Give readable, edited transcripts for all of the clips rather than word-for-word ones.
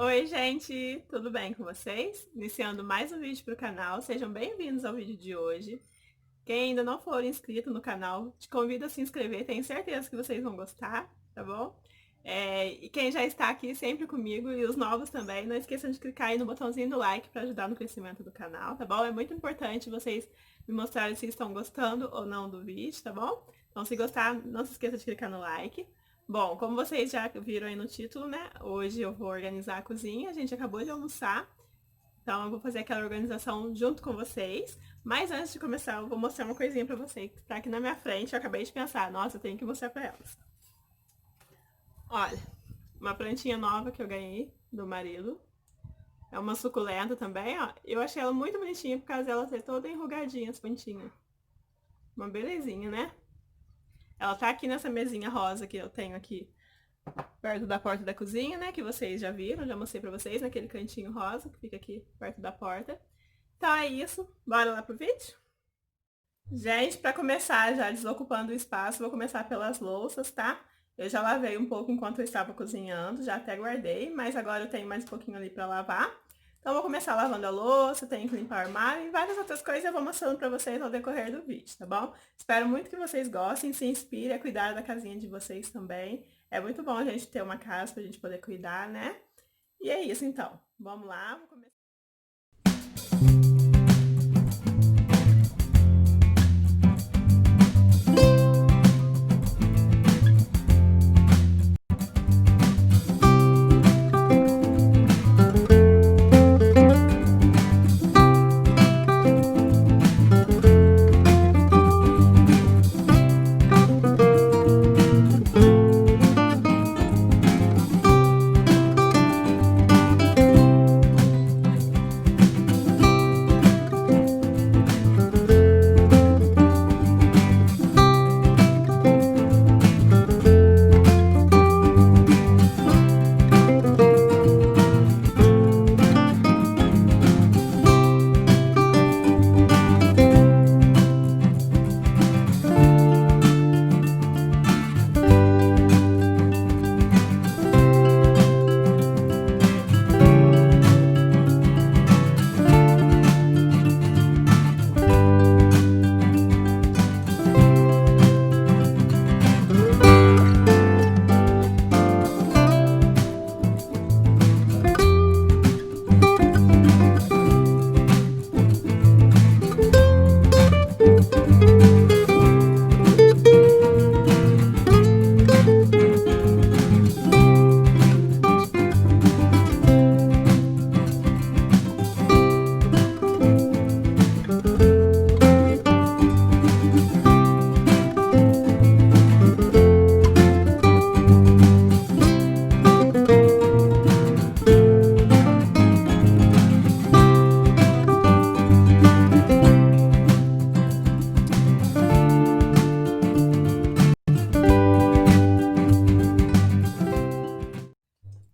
Oi, gente! Tudo bem com vocês? Iniciando mais um vídeo para o canal. Sejam bem-vindos ao vídeo de hoje. Quem ainda não for inscrito no canal, te convido a se inscrever. Tenho certeza que vocês vão gostar, tá bom? E quem já está aqui sempre comigo e os novos também, não esqueçam de clicar aí no botãozinho do like para ajudar no crescimento do canal, tá bom? É muito importante vocês me mostrarem se estão gostando ou não do vídeo, tá bom? Então, se gostar, não se esqueça de clicar no like. Bom, como vocês já viram aí no título, né? Hoje eu vou organizar a cozinha, a gente acabou de almoçar. Então eu vou fazer aquela organização junto com vocês. Mas antes de começar, eu vou mostrar uma coisinha pra vocês que tá aqui na minha frente. Eu acabei de pensar, nossa, eu tenho que mostrar pra elas. Olha, uma plantinha nova que eu ganhei do marido. É uma suculenta também, ó. Eu achei ela muito bonitinha por causa dela ser toda enrugadinha, as pontinhas. Uma belezinha, né? Ela tá aqui nessa mesinha rosa que eu tenho aqui perto da porta da cozinha, né? Que vocês já viram, já mostrei pra vocês, naquele cantinho rosa que fica aqui perto da porta. Então é isso, bora lá pro vídeo? Gente, pra começar, já desocupando o espaço, vou começar pelas louças, tá? Eu já lavei um pouco enquanto eu estava cozinhando, já até guardei, mas agora eu tenho mais um pouquinho ali pra lavar. Então, vou começar lavando a louça, tenho que limpar o armário e várias outras coisas eu vou mostrando pra vocês ao decorrer do vídeo, tá bom? Espero muito que vocês gostem, se inspirem a cuidar da casinha de vocês também. É muito bom a gente ter uma casa pra gente poder cuidar, né? E é isso, então. Vamos lá, vou começar.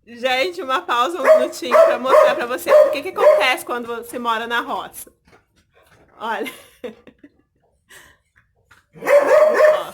Gente, uma pausa, um minutinho pra mostrar pra vocês o que acontece quando você mora na roça. Olha. Ó.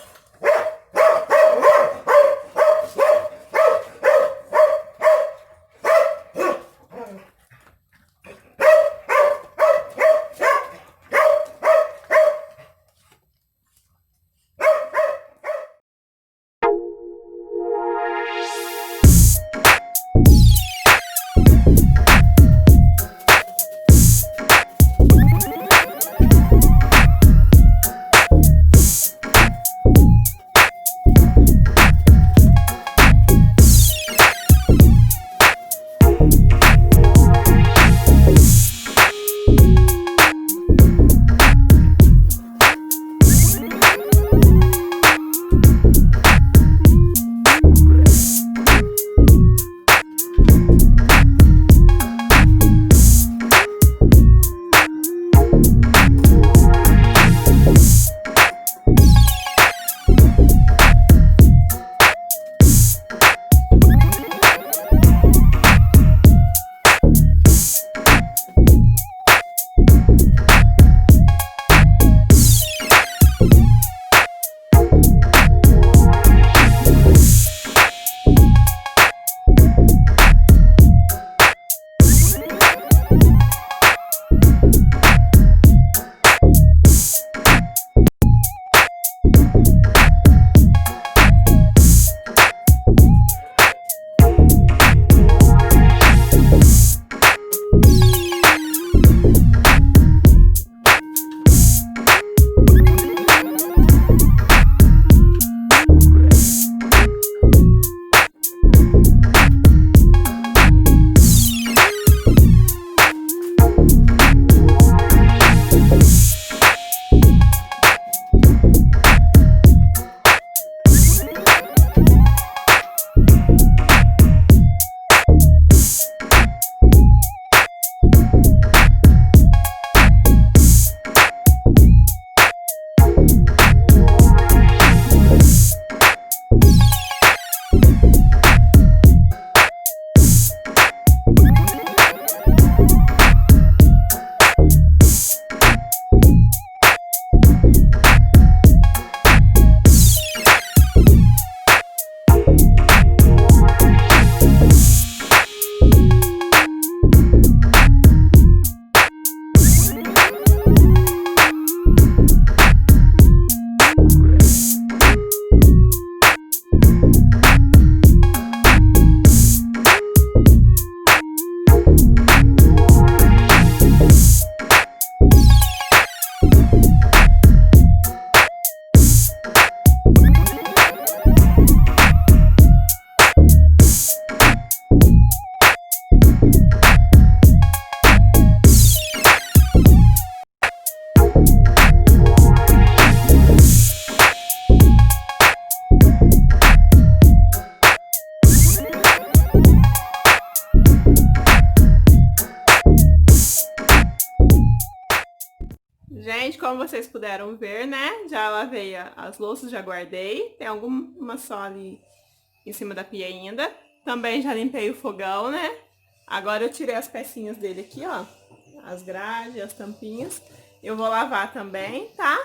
Gente, como vocês puderam ver, né? Já lavei as louças, já guardei. Tem alguma só ali em cima da pia ainda. Também já limpei o fogão, né? Agora eu tirei as pecinhas dele aqui, ó. As grades, as tampinhas. Eu vou lavar também, tá?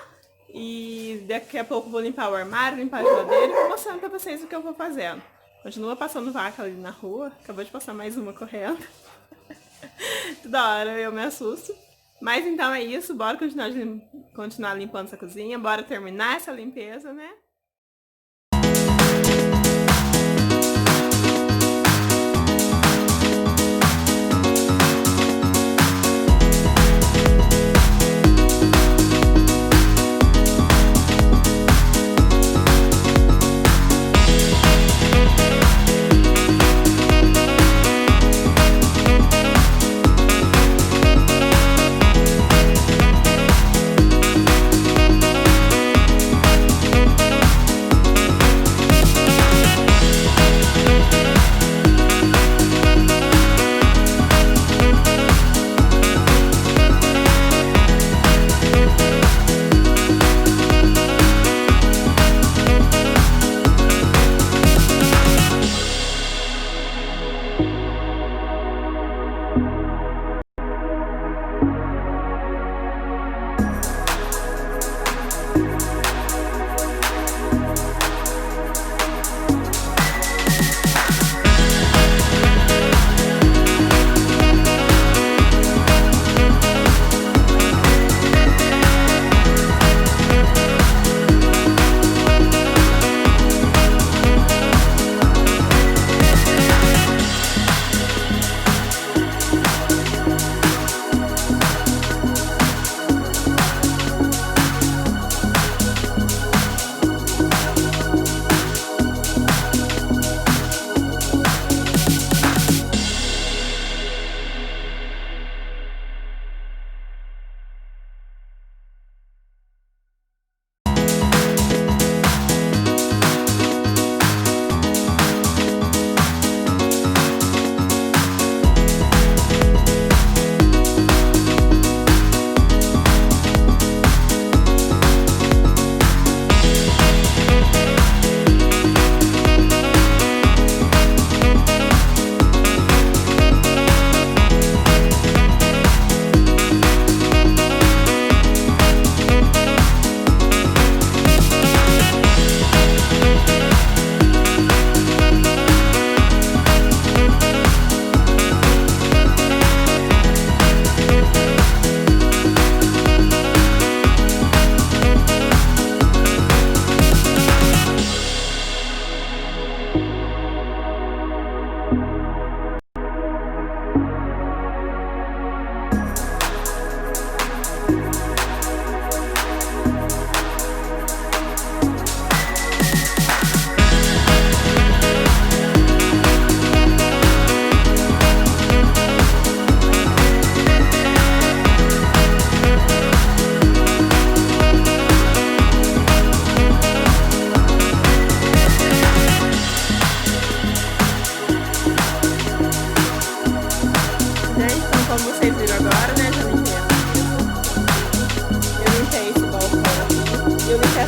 E daqui a pouco vou limpar o armário, limpar a geladeira e vou mostrando pra vocês o que eu vou fazendo. Continua passando vaca ali na rua. Acabou de passar mais uma correndo. Toda hora eu me assusto. Mas então é isso, bora continuar limpando essa cozinha, bora terminar essa limpeza, né?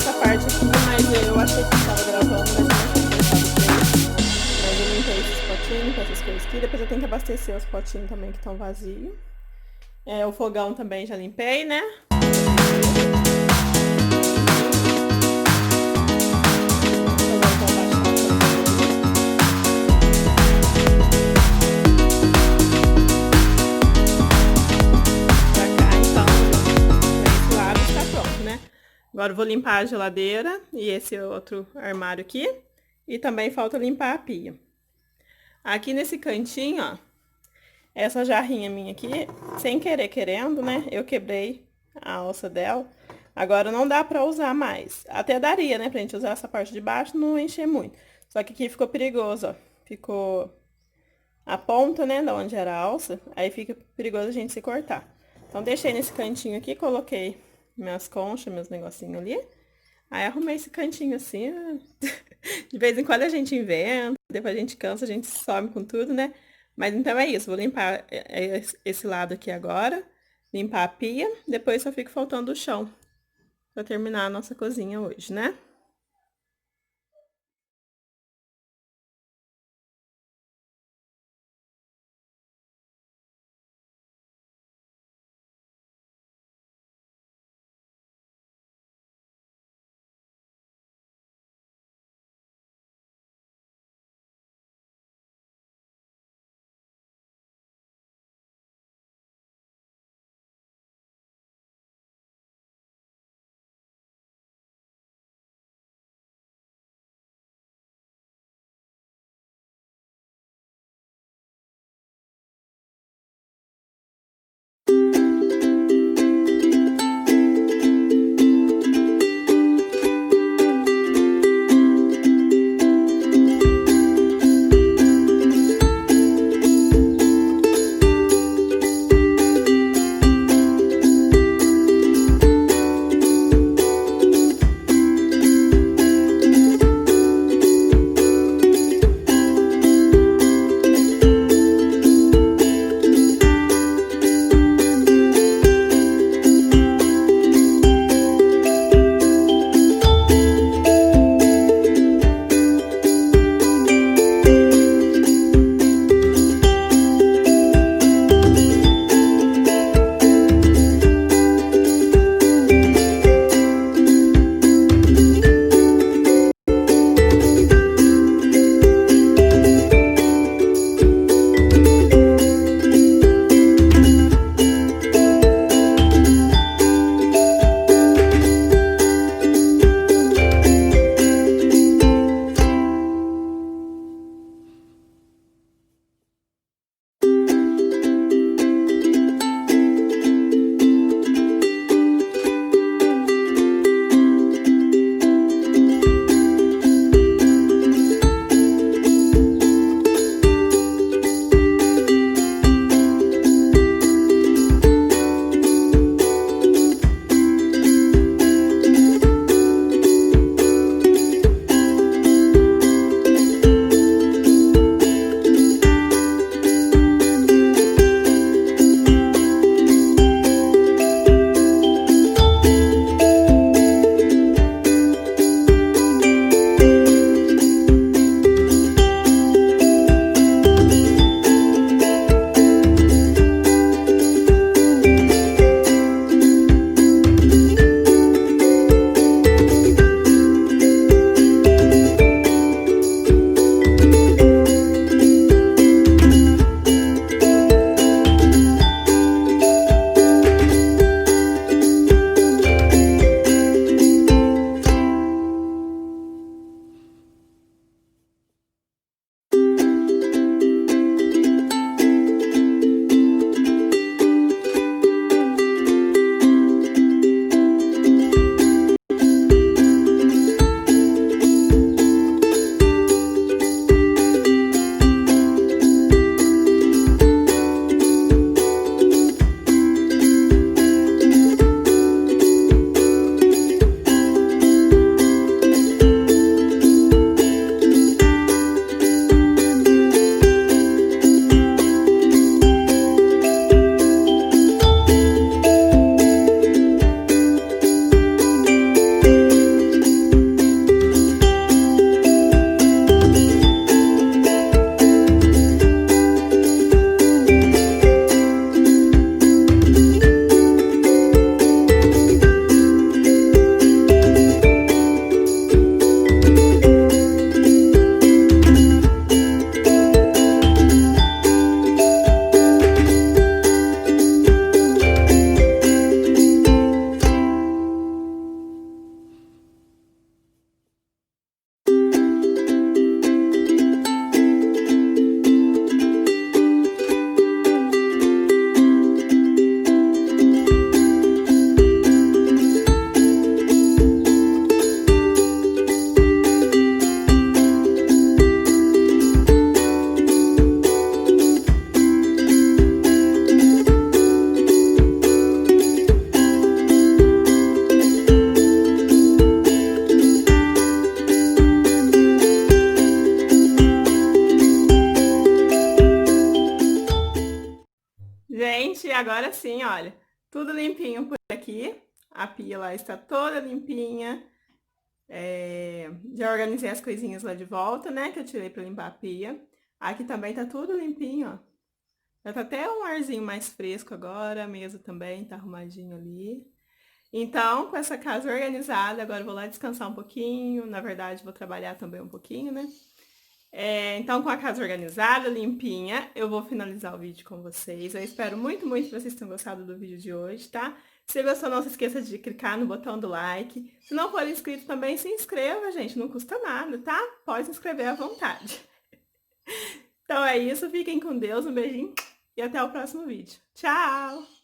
essa parte aqui, mas eu achei que estava gravando, mas não tinha prestado play. Mas eu limpei esses potinhos com essas coisas aqui. Depois eu tenho que abastecer os potinhos também que estão vazios. O fogão também já limpei, né? Agora eu vou limpar a geladeira e esse outro armário aqui. E também falta limpar a pia. Aqui nesse cantinho, ó, essa jarrinha minha aqui, sem querer querendo, né? Eu quebrei a alça dela. Agora não dá pra usar mais. Até daria, né? Pra gente usar essa parte de baixo, não encher muito. Só que aqui ficou perigoso, ó. Ficou a ponta, né? Da onde era a alça. Aí fica perigoso a gente se cortar. Então deixei nesse cantinho aqui, coloquei minhas conchas, meus negocinhos ali. Aí arrumei esse cantinho assim. De vez em quando a gente inventa, depois a gente cansa, a gente some com tudo, né? Mas então é isso, vou limpar esse lado aqui agora. limpar a pia, depois só fica faltando o chão para terminar a nossa cozinha hoje, né? Gente, agora sim, olha. Tudo limpinho por aqui. A pia lá está toda limpinha. Já organizei as coisinhas lá de volta, né? Que eu tirei pra limpar a pia. Aqui também tá tudo limpinho, ó. Já tá até um arzinho mais fresco agora. A mesa também tá arrumadinho ali. Então, com essa casa organizada, agora eu vou lá descansar um pouquinho. Na verdade, vou trabalhar também um pouquinho, né? Então, com a casa organizada, limpinha, eu vou finalizar o vídeo com vocês. Eu espero muito, muito que vocês tenham gostado do vídeo de hoje, tá? Se gostou, não se esqueça de clicar no botão do like. Se não for inscrito também, se inscreva, gente. Não custa nada, tá? Pode se inscrever à vontade. Então é isso. Fiquem com Deus. Um beijinho e até o próximo vídeo. Tchau!